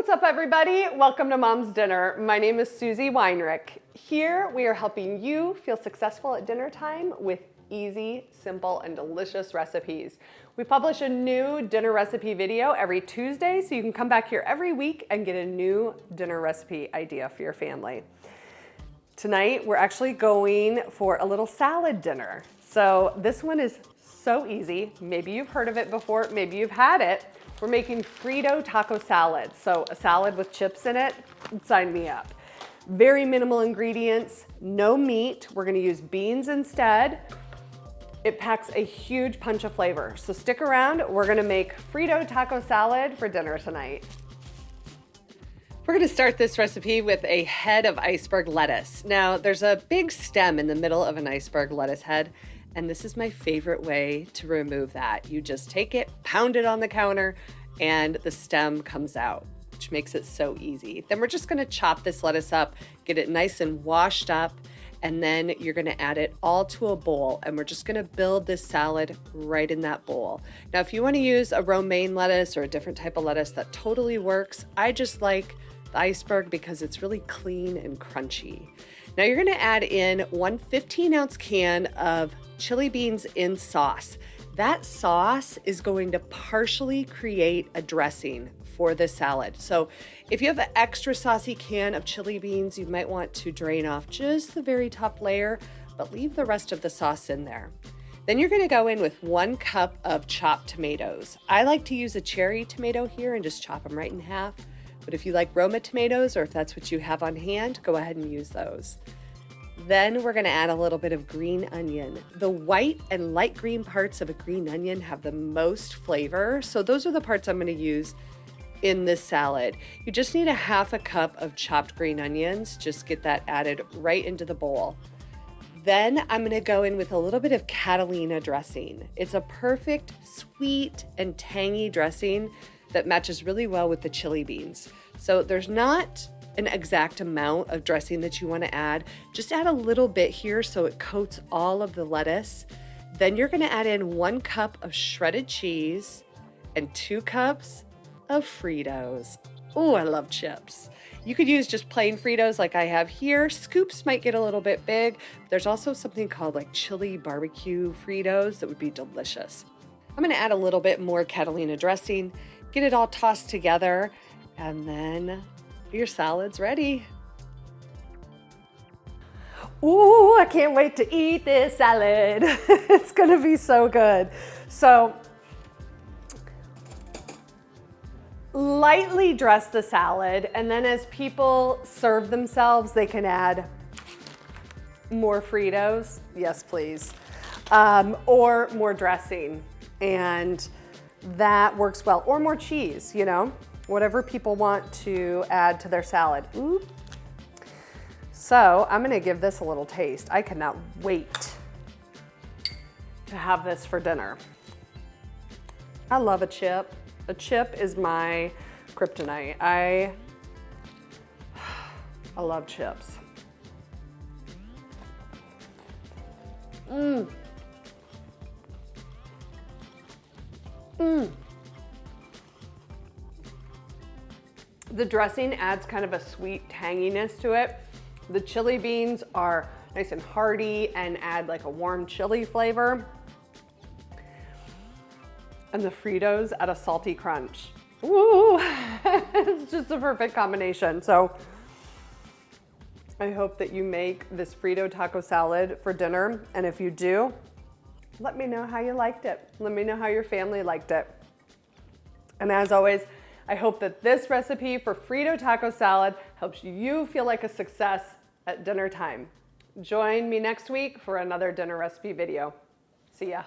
What's up, everybody? Welcome to Mom's Dinner. My name is Susie Weinrich. Here we are helping you feel successful at dinner time with easy, simple, and delicious recipes. We publish a new dinner recipe video every Tuesday, so you can come back here every week and get a new dinner recipe idea for your family. Tonight, we're actually going for a little salad dinner. So this one is so easy. Maybe you've heard of it before, maybe you've had it. We're making Frito Taco Salad. So a salad with chips in it, sign me up. Very minimal ingredients, no meat. We're gonna use beans instead. It packs a huge punch of flavor. So stick around, we're gonna make Frito Taco Salad for dinner tonight. We're gonna start this recipe with a head of iceberg lettuce. Now, there's a big stem in the middle of an iceberg lettuce head, and this is my favorite way to remove that. You just take it, pound it on the counter, and the stem comes out, which makes it so easy. Then we're just gonna chop this lettuce up, get it nice and washed up, and then you're gonna add it all to a bowl, and we're just gonna build this salad right in that bowl. Now, if you wanna use a romaine lettuce or a different type of lettuce, that totally works. I just like the iceberg because it's really clean and crunchy. Now you're gonna add in one 15-ounce can of chili beans in sauce. That sauce is going to partially create a dressing for this salad. So if you have an extra saucy can of chili beans, you might want to drain off just the very top layer, but leave the rest of the sauce in there. Then you're gonna go in with 1 cup of chopped tomatoes. I like to use a cherry tomato here and just chop them right in half. But if you like Roma tomatoes, or if that's what you have on hand, go ahead and use those. Then we're gonna add a little bit of green onion. The white and light green parts of a green onion have the most flavor, so those are the parts I'm gonna use in this salad. You just need a 1/2 cup of chopped green onions. Just get that added right into the bowl. Then I'm gonna go in with a little bit of Catalina dressing. It's a perfect, sweet and tangy dressing that matches really well with the chili beans. So there's not an exact amount of dressing that you want to add. Just add a little bit here so it coats all of the lettuce. Then you're going to add in 1 cup of shredded cheese and 2 cups of Fritos. Oh, I love chips. You could use just plain Fritos like I have here. Scoops might get a little bit big. There's also something called like chili barbecue Fritos that would be delicious. I'm going to add a little bit more Catalina dressing, get it all tossed together, and then your salad's ready. Ooh, I can't wait to eat this salad. It's gonna be so good. So, lightly dress the salad, and then as people serve themselves, they can add more Fritos. Yes, please. Or more dressing. And that works well. Or more cheese, you know? Whatever people want to add to their salad. Ooh. So I'm gonna give this a little taste. I cannot wait to have this for dinner. I love a chip. A chip is my kryptonite. I love chips. Mmm. Mmm. The dressing adds kind of a sweet tanginess to it. The chili beans are nice and hearty and add like a warm chili flavor. And the Fritos add a salty crunch. Ooh, it's just a perfect combination. So I hope that you make this Frito taco salad for dinner. And if you do, let me know how you liked it. Let me know how your family liked it. And as always, I hope that this recipe for Frito Taco Salad helps you feel like a success at dinner time. Join me next week for another dinner recipe video. See ya.